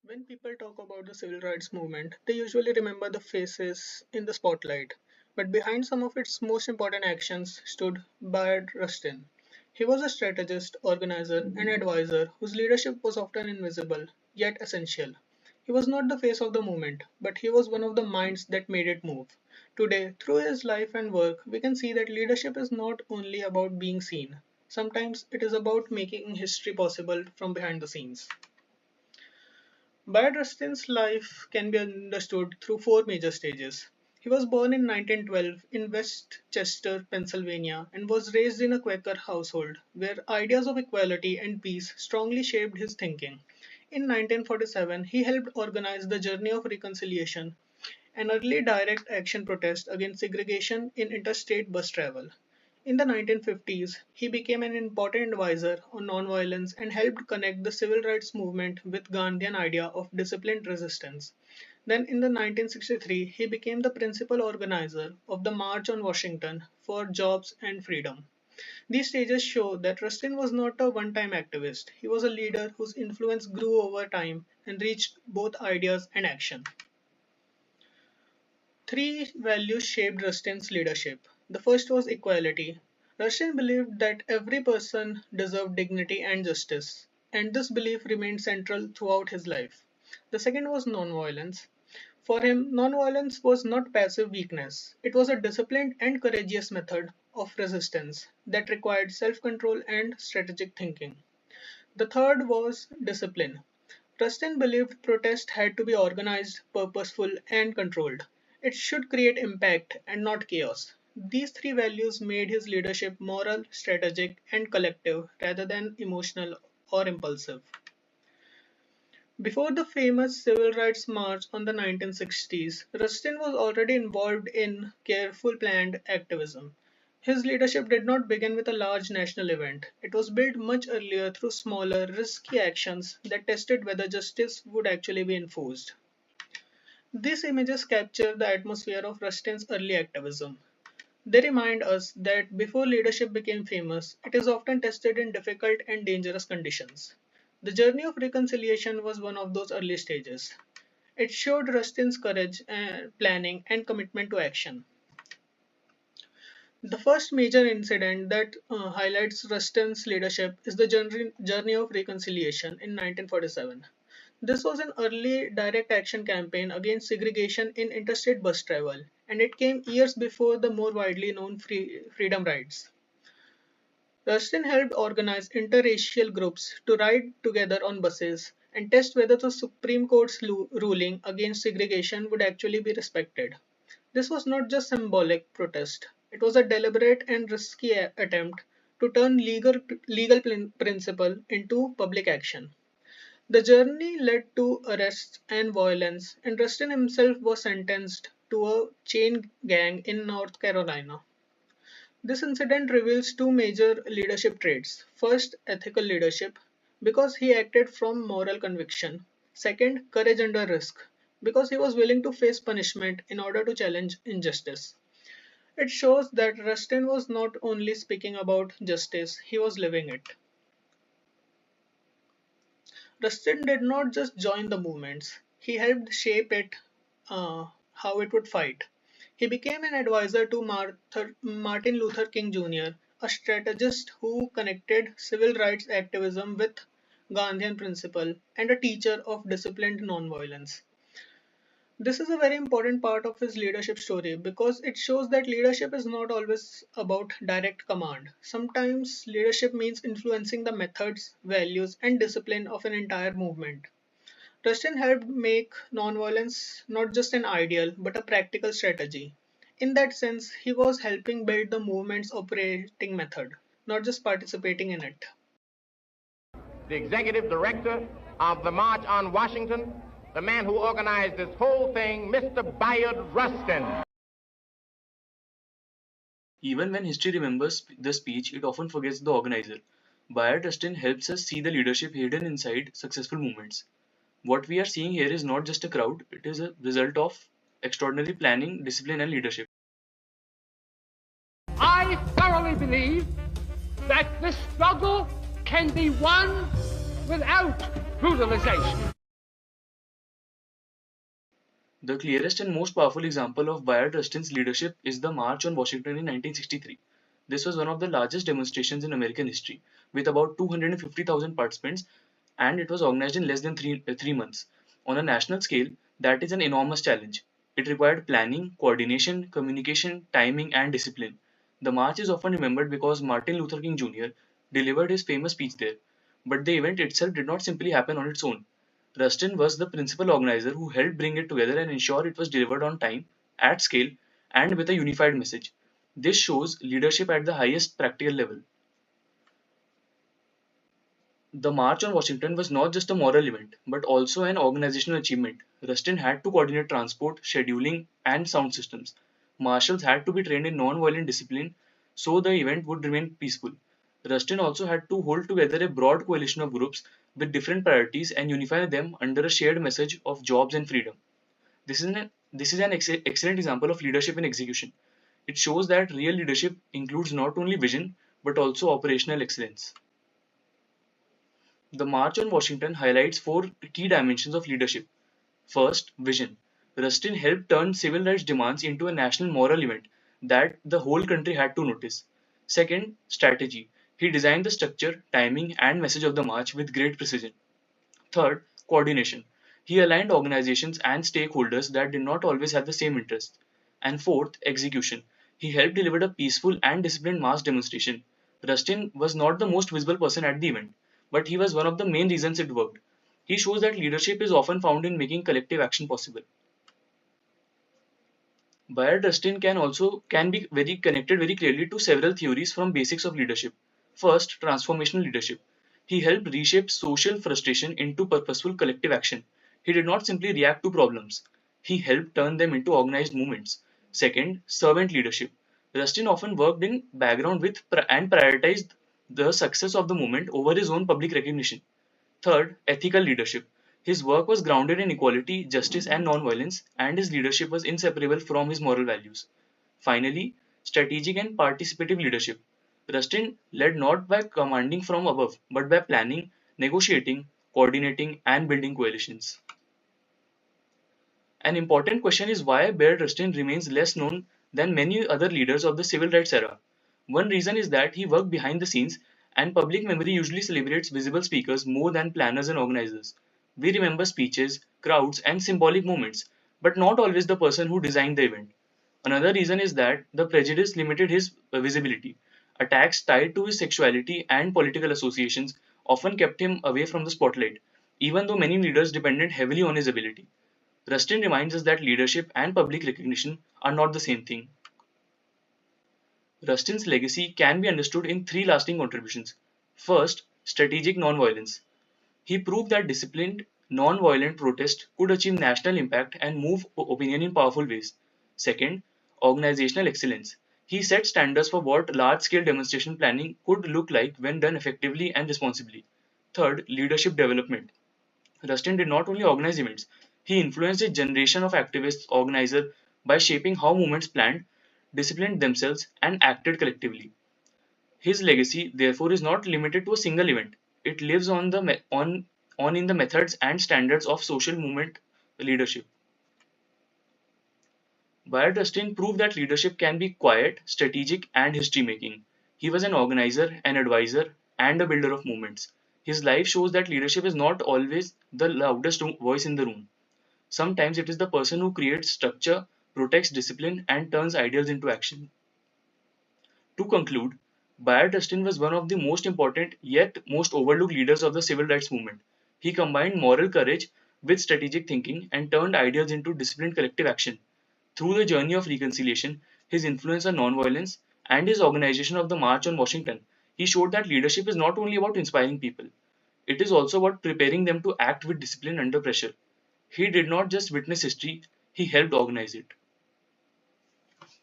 When people talk about the civil rights movement, they usually remember the faces in the spotlight. But behind some of its most important actions stood Bayard Rustin. He was a strategist, organizer, and advisor whose leadership was often invisible, yet essential. He was not the face of the movement, but he was one of the minds that made it move. Today, through his life and work, we can see that leadership is not only about being seen. Sometimes it is about making history possible from behind the scenes. Bayard Rustin's life can be understood through four major stages. He was born in 1912 in Westchester, Pennsylvania, and was raised in a Quaker household where ideas of equality and peace strongly shaped his thinking. In 1947, he helped organize the Journey of Reconciliation, an early direct action protest against segregation in interstate bus travel. In the 1950s, he became an important advisor on nonviolence and helped connect the civil rights movement with Gandhian idea of disciplined resistance. Then in the 1963, he became the principal organizer of the March on Washington for Jobs and Freedom. These stages show that Rustin was not a one-time activist. He was a leader whose influence grew over time and reached both ideas and action. Three values shaped Rustin's leadership. The first was equality. Rustin believed that every person deserved dignity and justice, and this belief remained central throughout his life. The second was nonviolence. For him, nonviolence was not passive weakness, it was a disciplined and courageous method of resistance that required self control and strategic thinking. The third was discipline. Rustin believed protest had to be organized, purposeful, and controlled. It should create impact and not chaos. These three values made his leadership moral, strategic, and collective rather than emotional or impulsive. Before the famous civil rights march on the 1960s, Rustin was already involved in careful planned activism. His leadership did not begin with a large national event. It was built much earlier through smaller, risky actions that tested whether justice would actually be enforced. These images capture the atmosphere of Rustin's early activism. They remind us that before leadership became famous, it is often tested in difficult and dangerous conditions. The journey of reconciliation was one of those early stages. It showed Rustin's courage, planning, and commitment to action. The first major incident that highlights Rustin's leadership is the journey of reconciliation in 1947. This was an early direct action campaign against segregation in interstate bus travel, and it came years before the more widely known freedom rides. Rustin helped organize interracial groups to ride together on buses and test whether the Supreme Court's ruling against segregation would actually be respected. This was not just symbolic protest, it was a deliberate and risky attempt to turn legal principle into public action. The journey led to arrests and violence, and Rustin himself was sentenced to a chain gang in North Carolina. This incident reveals two major leadership traits. First, ethical leadership, because he acted from moral conviction. Second, courage under risk, because he was willing to face punishment in order to challenge injustice. It shows that Rustin was not only speaking about justice, he was living it. Rustin did not just join the movements, he helped shape it, how it would fight. He became an advisor to Martin Luther King Jr., a strategist who connected civil rights activism with Gandhian principle and a teacher of disciplined nonviolence. This is a very important part of his leadership story because it shows that leadership is not always about direct command. Sometimes leadership means influencing the methods, values, and discipline of an entire movement. Rustin helped make nonviolence not just an ideal but a practical strategy. In that sense, he was helping build the movement's operating method, not just participating in it. The executive director of the March on Washington, the man who organized this whole thing, Mr. Bayard Rustin. Even when history remembers the speech, it often forgets the organizer. Bayard Rustin helps us see the leadership hidden inside successful movements. What we are seeing here is not just a crowd, it is a result of extraordinary planning, discipline, and leadership. I thoroughly believe that the struggle can be won without brutalization. The clearest and most powerful example of Bayard Rustin's leadership is the March on Washington in 1963. This was one of the largest demonstrations in American history, with about 250,000 participants, and it was organized in less than three months. On a national scale, that is an enormous challenge. It required planning, coordination, communication, timing, and discipline. The march is often remembered because Martin Luther King Jr. delivered his famous speech there. But the event itself did not simply happen on its own. Rustin was the principal organizer who helped bring it together and ensure it was delivered on time, at scale, and with a unified message. This shows leadership at the highest practical level. The March on Washington was not just a moral event, but also an organizational achievement. Rustin had to coordinate transport, scheduling, and sound systems. Marshals had to be trained in non-violent discipline so the event would remain peaceful. Rustin also had to hold together a broad coalition of groups with different priorities and unify them under a shared message of jobs and freedom. This is an excellent example of leadership in execution. It shows that real leadership includes not only vision but also operational excellence. The March on Washington highlights four key dimensions of leadership. First, vision. Rustin helped turn civil rights demands into a national moral event that the whole country had to notice. Second, strategy. He designed the structure, timing, and message of the march with great precision. Third, coordination. He aligned organizations and stakeholders that did not always have the same interests. And fourth, execution. He helped deliver a peaceful and disciplined mass demonstration. Rustin was not the most visible person at the event, but he was one of the main reasons it worked. He shows that leadership is often found in making collective action possible. Bayard Rustin can be very connected very clearly to several theories from basics of leadership. First, transformational leadership. He helped reshape social frustration into purposeful collective action. He did not simply react to problems. He helped turn them into organized movements. Second, servant leadership. Rustin often worked in background and prioritized the success of the movement over his own public recognition. Third, ethical leadership. His work was grounded in equality, justice, and non-violence, and his leadership was inseparable from his moral values. Finally, strategic and participative leadership. Rustin led not by commanding from above, but by planning, negotiating, coordinating, and building coalitions. An important question is why Bayard Rustin remains less known than many other leaders of the civil rights era. One reason is that he worked behind the scenes, and public memory usually celebrates visible speakers more than planners and organizers. We remember speeches, crowds, and symbolic moments, but not always the person who designed the event. Another reason is that the prejudice limited his visibility. Attacks tied to his sexuality and political associations often kept him away from the spotlight, even though many leaders depended heavily on his ability. Rustin reminds us that leadership and public recognition are not the same thing. Rustin's legacy can be understood in three lasting contributions. First, strategic nonviolence. He proved that disciplined, non-violent protest could achieve national impact and move opinion in powerful ways. Second, organizational excellence. He set standards for what large-scale demonstration planning could look like when done effectively and responsibly. Third, leadership development. Rustin did not only organize events, he influenced a generation of activists, organizers by shaping how movements planned, disciplined themselves, and acted collectively. His legacy, therefore, is not limited to a single event. It lives on in the methods and standards of social movement leadership. Bayard Rustin proved that leadership can be quiet, strategic, and history making. He was an organizer, an advisor, and a builder of movements. His life shows that leadership is not always the loudest voice in the room. Sometimes it is the person who creates structure, protects discipline, and turns ideals into action. To conclude, Bayard Rustin was one of the most important yet most overlooked leaders of the civil rights movement. He combined moral courage with strategic thinking and turned ideals into disciplined collective action. Through the journey of reconciliation, his influence on nonviolence, and his organization of the March on Washington, he showed that leadership is not only about inspiring people, it is also about preparing them to act with discipline under pressure. He did not just witness history, he helped organize it.